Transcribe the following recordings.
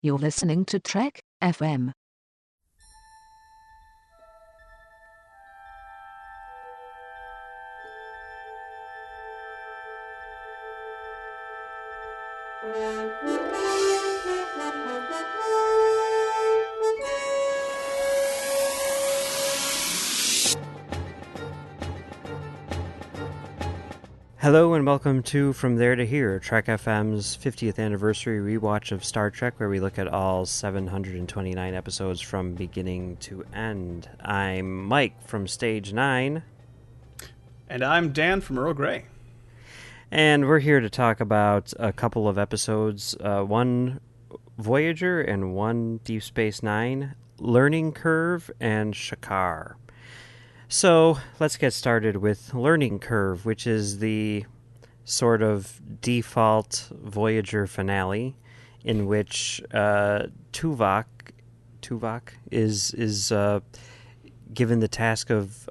You're listening to Trek FM. Hello and welcome to From There to Here, Trek FM's 50th anniversary rewatch of Star Trek, where we look at all 729 episodes from beginning to end. I'm Mike from Stage 9. And I'm Dan from Earl Grey. And we're here to talk about a couple of episodes, one Voyager and one Deep Space Nine, Learning Curve and Shakaar. So let's get started with Learning Curve, which is the sort of default Voyager finale, in which Tuvok is given the task of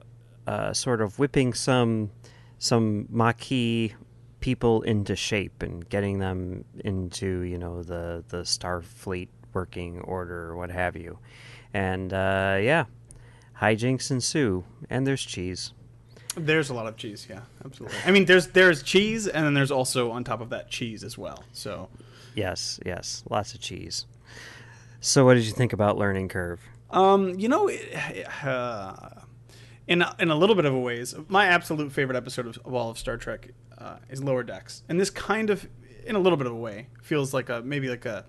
sort of whipping some Maquis people into shape and getting them into the Starfleet working order or what have you, and hijinks ensue, and there's cheese. There's a lot of cheese, yeah, absolutely. I mean, there's cheese, and then there's also on top of that cheese as well. So, yes, lots of cheese. So, what did you think about Learning Curve? in a little bit of a ways, my absolute favorite episode of all of Star Trek is Lower Decks, and this kind of, in a little bit of a way, feels like maybe a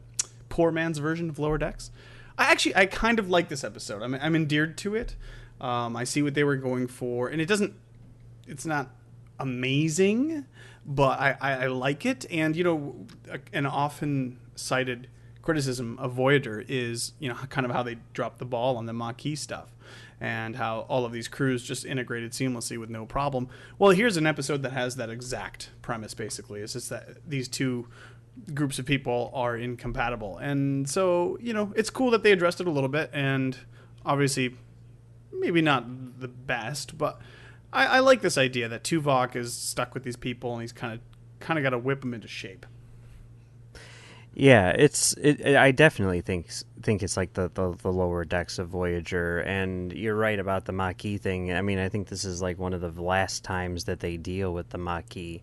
poor man's version of Lower Decks. I kind of like this episode. I'm endeared to it. I see what they were going for, and it's not amazing, but I like it. And an often cited criticism of Voyager is kind of how they dropped the ball on the Maquis stuff, and how all of these crews just integrated seamlessly with no problem. Well, here's an episode that has that exact premise. Basically, it's just that these two groups of people are incompatible, and so it's cool that they addressed it a little bit, and obviously maybe not the best, but I like this idea that Tuvok is stuck with these people and he's kind of got to whip them into shape. Yeah, I definitely think it's like the lower decks of Voyager, and you're right about the Maquis thing. I mean, I think this is like one of the last times that they deal with the Maquis,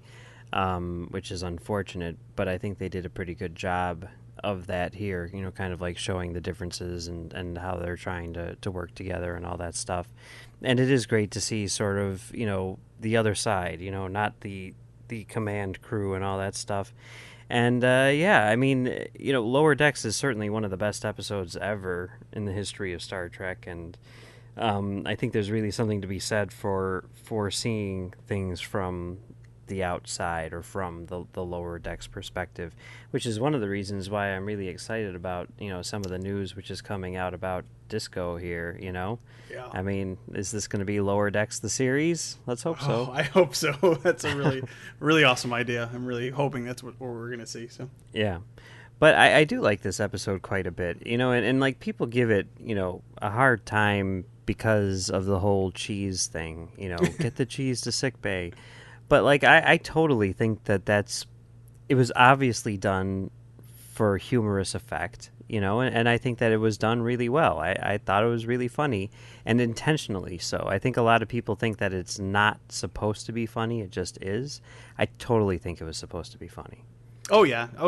which is unfortunate, but I think they did a pretty good job of that here, kind of like showing the differences and how they're trying to work together and all that stuff. And it is great to see sort of, the other side, not the command crew and all that stuff. And, I mean, Lower Decks is certainly one of the best episodes ever in the history of Star Trek, and I think there's really something to be said for seeing things from the outside, or from the Lower Decks perspective, which is one of the reasons why I'm really excited about some of the news which is coming out about Disco here. Yeah. I mean, is this going to be Lower Decks the series? Let's hope so. I hope so. That's a really really awesome idea. I'm really hoping that's what we're going to see. So yeah, but I do like this episode quite a bit, and like people give it a hard time because of the whole cheese thing. Get the cheese to sick bay. But, like, I totally think it was obviously done for humorous effect, and I think that it was done really well. I thought it was really funny, and intentionally so. I think a lot of people think that it's not supposed to be funny, it just is. I totally think it was supposed to be funny. Oh yeah. I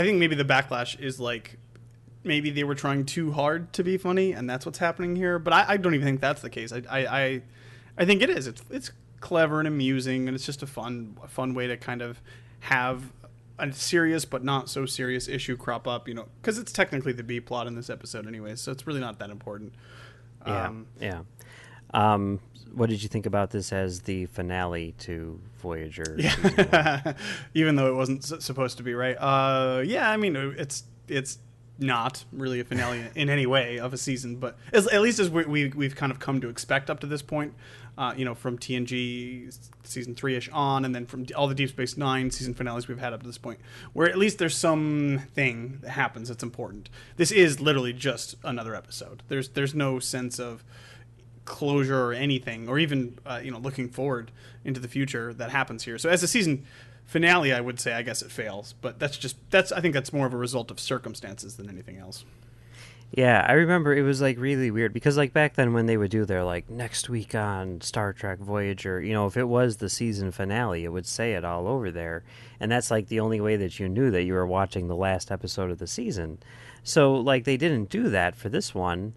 think maybe the backlash is like, maybe they were trying too hard to be funny, and that's what's happening here. But I don't even think that's the case. I think it is. It's clever and amusing, and it's just a fun way to kind of have a serious but not so serious issue crop up, because it's technically the B plot in this episode anyway, so it's really not that important. Yeah. What did you think about this as the finale to Voyager? Yeah. Even though it wasn't supposed to be, right? I mean, it's not really a finale in any way of a season, but at least as we've kind of come to expect up to this point, from TNG season 3-ish on, and then from all the Deep Space Nine season finales we've had up to this point, where at least there's something that happens that's important. This is literally just another episode. There's no sense of closure or anything, or even looking forward into the future that happens here. So as the season finale, I would say, I guess it fails. But I think that's more of a result of circumstances than anything else. Yeah, I remember it was like really weird because like back then when they would do their like next week on Star Trek Voyager, if it was the season finale, it would say it all over there. And that's like the only way that you knew that you were watching the last episode of the season. So like they didn't do that for this one.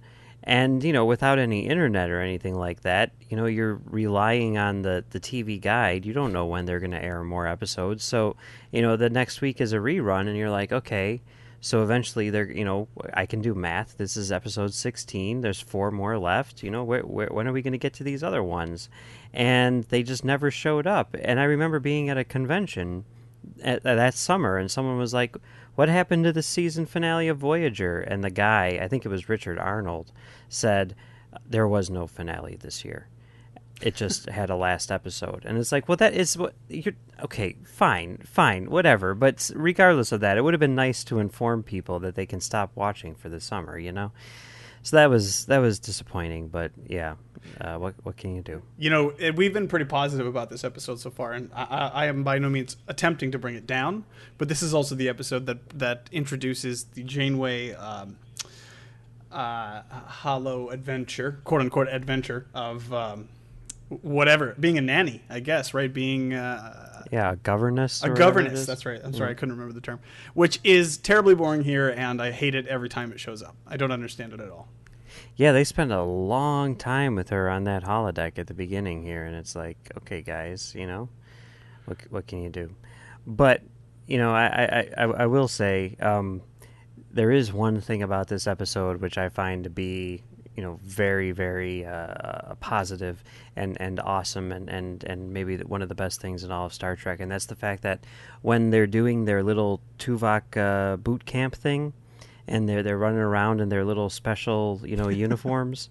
And, without any internet or anything like that, you're relying on the TV guide. You don't know when they're going to air more episodes. So, the next week is a rerun and you're like, okay. So eventually, I can do math. This is episode 16. There's 4 more left. When are we going to get to these other ones? And they just never showed up. And I remember being at a convention that summer, and someone was like, "What happened to the season finale of Voyager?" And the guy, I think it was Richard Arnold, said there was no finale this year. It just had a last episode. And it's like, well, that is what you're okay, fine, whatever. But regardless of that, it would have been nice to inform people that they can stop watching for the summer, So that was disappointing, but yeah, what can you do? We've been pretty positive about this episode so far, and I am by no means attempting to bring it down, but this is also the episode that introduces the Janeway hollow adventure, quote unquote adventure of whatever, being a nanny, I guess, right? Being a governess. A governess. That's right. I'm sorry, I couldn't remember the term, which is terribly boring here, and I hate it every time it shows up. I don't understand it at all. Yeah, they spend a long time with her on that holodeck at the beginning here, and it's like, okay, guys, what can you do? But I will say there is one thing about this episode which I find to be very, very positive and awesome and maybe one of the best things in all of Star Trek, and that's the fact that when they're doing their little Tuvok boot camp thing, and they're running around in their little special uniforms,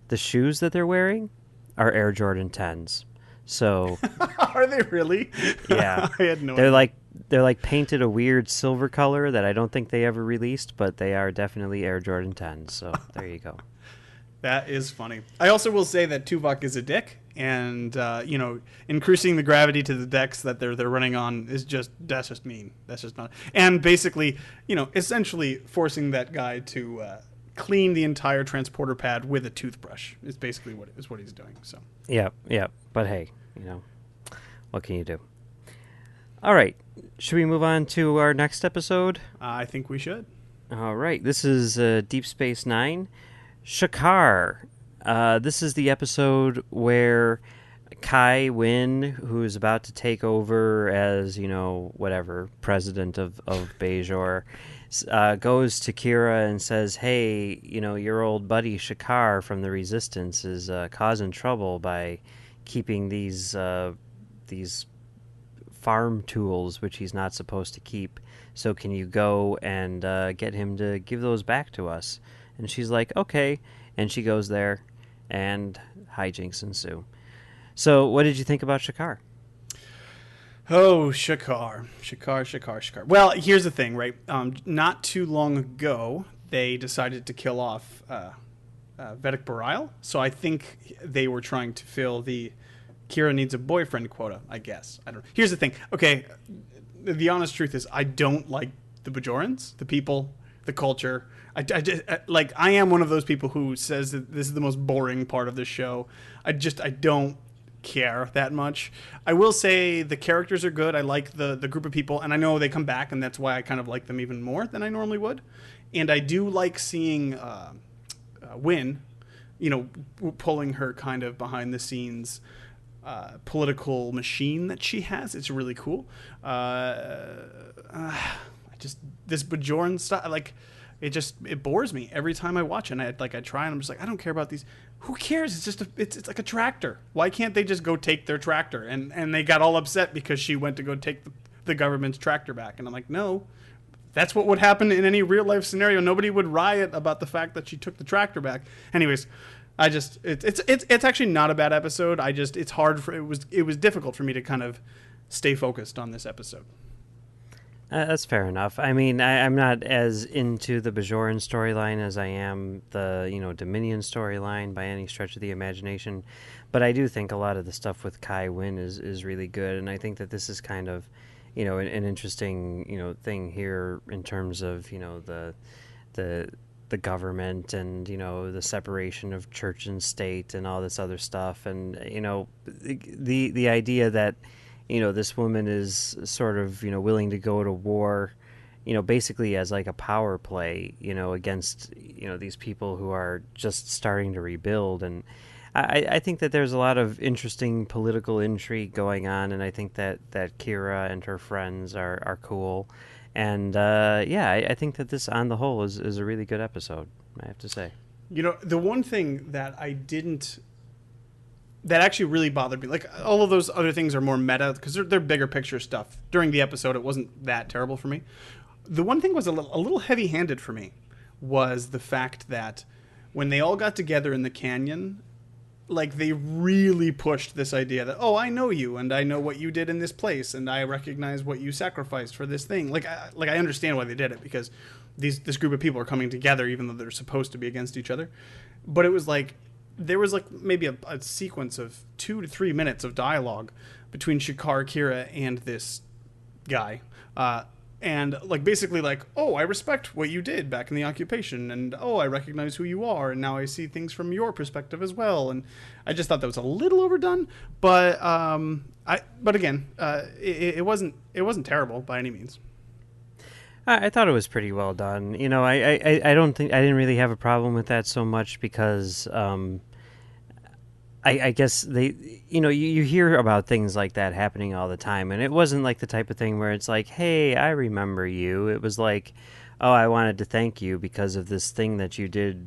the shoes that they're wearing are Air Jordan 10s. So are they really? Yeah, I had no idea. They're like painted a weird silver color that I don't think they ever released, but they are definitely Air Jordan 10s. So there you go. That is funny. I also will say that Tuvok is a dick, and increasing the gravity to the decks that they're running on that's just mean. That's just not. And basically, essentially forcing that guy to clean the entire transporter pad with a toothbrush is basically what he's doing. So. Yeah. But hey, what can you do? All right, should we move on to our next episode? I think we should. All right, this is Deep Space Nine. Shakaar. This is the episode where Kai Wynn, who is about to take over as, president of Bajor, goes to Kira and says, hey, your old buddy Shakaar from the Resistance is causing trouble by keeping these farm tools, which he's not supposed to keep. So can you go and get him to give those back to us? And she's like, okay. And she goes there, and hijinks ensue. So what did you think about Shakaar? Oh, Shakaar. Well, here's the thing, right? Not too long ago, they decided to kill off Vedic Bareil. So I think they were trying to fill the Kira needs a boyfriend quota, I guess. I don't know. Here's the thing. Okay, the honest truth is I don't like the Bajorans, the people, the culture. I am one of those people who says that this is the most boring part of the show. I don't care that much. I will say the characters are good. I like the group of people, and I know they come back, and that's why I kind of like them even more than I normally would. And I do like seeing Wynn, pulling her kind of behind the scenes political machine that she has. It's really cool. This Bajoran stuff, it bores me every time I watch it. And I try, and I'm just like, I don't care about these. Who cares? It's just it's like a tractor. Why can't they just go take their tractor? And they got all upset because she went to go take the government's tractor back. And I'm like, no, that's what would happen in any real life scenario. Nobody would riot about the fact that she took the tractor back. Anyways, it's actually not a bad episode. It's hard it was difficult for me to kind of stay focused on this episode. That's fair enough. I mean, I'm not as into the Bajoran storyline as I am the, Dominion storyline by any stretch of the imagination. But I do think a lot of the stuff with Kai Wynn is really good. And I think that this is kind of, an interesting thing here in terms of the the government and the separation of church and state and all this other stuff, and the idea that this woman is sort of willing to go to war, basically as like a power play, against these people who are just starting to rebuild. And I think that there's a lot of interesting political intrigue going on, and I think that Kira and her friends are cool. And I think that this, on the whole, is a really good episode, I have to say. The one thing that that actually really bothered me, like all of those other things are more meta because they're bigger picture stuff. During the episode, it wasn't that terrible for me. The one thing was a little heavy-handed for me was the fact that when they all got together in the canyon, like they really pushed this idea that, oh, I know you and I know what you did in this place and I recognize what you sacrificed for this thing. Like I understand why they did it, because this group of people are coming together even though they're supposed to be against each other. But it was like there was like maybe a sequence of 2 to 3 minutes of dialogue between Shakaar, Kira, and this guy. And like basically like, oh, I respect what you did back in the occupation, and oh, I recognize who you are, and now I see things from your perspective as well. And I just thought that was a little overdone, but again, it wasn't terrible by any means. I thought it was pretty well done. I don't think I didn't really have a problem with that so much because I guess they, you hear about things like that happening all the time, and it wasn't like the type of thing where it's like, hey, I remember you. It was like, oh, I wanted to thank you because of this thing that you did,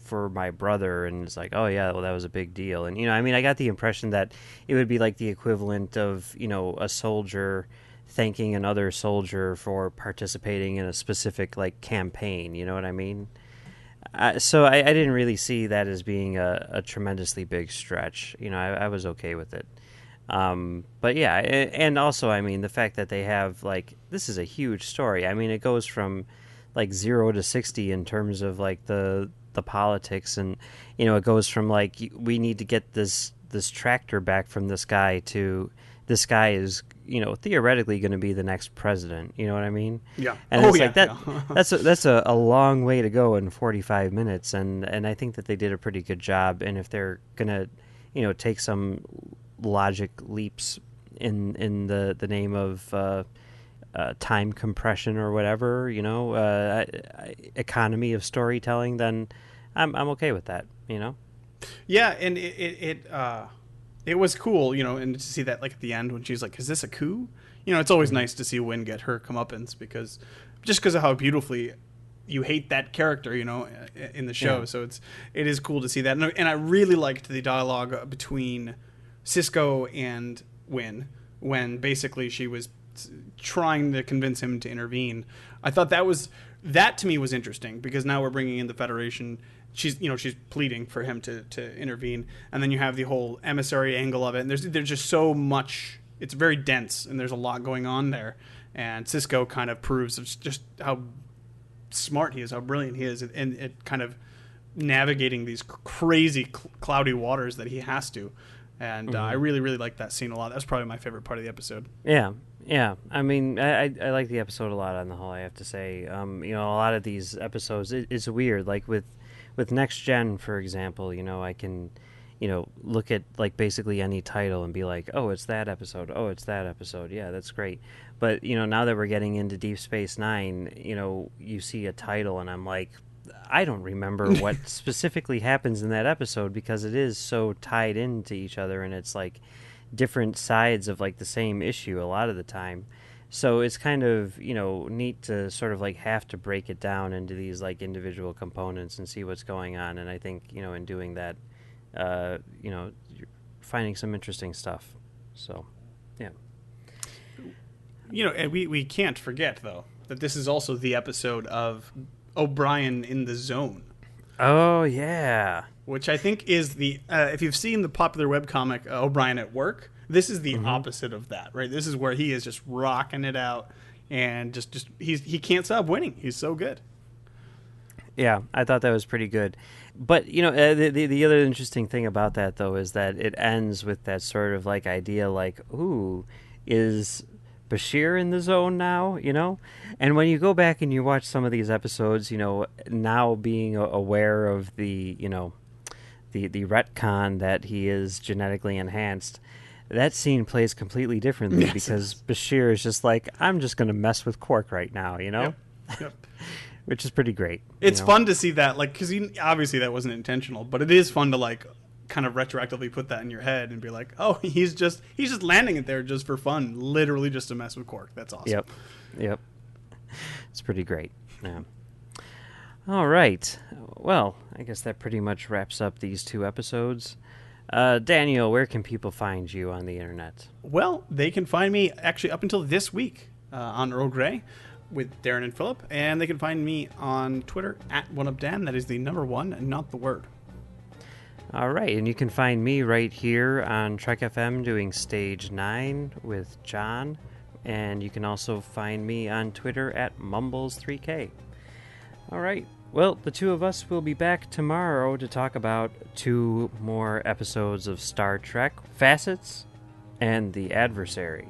for my brother, and it's like, oh yeah, well, that was a big deal. And I got the impression that it would be like the equivalent of a soldier thanking another soldier for participating in a specific like campaign. You know what I mean? So I didn't really see that as being a tremendously big stretch. I was okay with it. But yeah, and also, the fact that they have, like, this is a huge story. It goes from, like, 0 to 60 in terms of, like, the politics, and, it goes from, like, we need to get this tractor back from this guy to this guy is, theoretically going to be the next president. You know what I mean? Yeah. And it's like that. That's a long way to go in 45 minutes, and I think that they did a pretty good job. And if they're gonna, take some logic leaps in the name of time compression or whatever, economy of storytelling, then I'm okay with that. Yeah, and it was cool, and to see that, like, at the end when she's like, is this a coup? It's always nice to see Wynn get her comeuppance because of how beautifully you hate that character, in the show. Yeah. So it is cool to see that. And I really liked the dialogue between Cisco and Wynn when basically she was trying to convince him to intervene. I thought that to me was interesting because now we're bringing in the Federation. She's pleading for him to intervene, and then you have the whole emissary angle of it. And there's just so much. It's very dense, and there's a lot going on there. And Cisco kind of proves just how smart he is, how brilliant he is, and it kind of navigating these crazy cloudy waters that he has to. And I really, really like that scene a lot. That's probably my favorite part of the episode. Yeah. I like the episode a lot on the whole, I have to say. A lot of these episodes, it's weird. Like with Next Gen, for example, I can, look at like basically any title and be like, oh, it's that episode. Oh, it's that episode. Yeah, that's great. But, now that we're getting into Deep Space Nine, you see a title and I'm like, I don't remember what specifically happens in that episode because it is so tied into each other and it's like different sides of like the same issue a lot of the time. So it's kind of, neat to sort of like have to break it down into these like individual components and see what's going on. And I think, in doing that, you're finding some interesting stuff. So, yeah. And we can't forget, though, that this is also the episode of O'Brien in the Zone. Oh, yeah. Which I think is the, if you've seen the popular webcomic O'Brien at Work, this is the opposite of that, right? This is where he is just rocking it out and just he can't stop winning. He's so good. Yeah, I thought that was pretty good. But, the other interesting thing about that, though, is that it ends with that sort of like idea like, ooh, is Bashir in the zone now, you know? And when you go back and you watch some of these episodes, you know, now being aware of the, you know, the retcon that he is genetically enhanced, that scene plays completely differently because Bashir is just like, I'm just going to mess with Quark right now, you know? Yep. Which is pretty great. It's fun to see that, like, because obviously that wasn't intentional, but it is fun to, like, kind of retroactively put that in your head and be like, oh, he's just landing it there just for fun, literally just to mess with Quark. That's awesome. Yep. It's pretty great. Yeah. All right. Well, I guess that pretty much wraps up these 2 episodes. Daniel, where can people find you on the internet? Well, they can find me actually up until this week on Earl Grey with Darren and Philip, and they can find me on Twitter at OneUpDan. That is the number 1 and not the word. All right, and you can find me right here on Trek FM doing Stage 9 with John, and you can also find me on Twitter at Mumbles3K. All right, well, the 2 of us will be back tomorrow to talk about 2 more episodes of Star Trek, Facets, and The Adversary.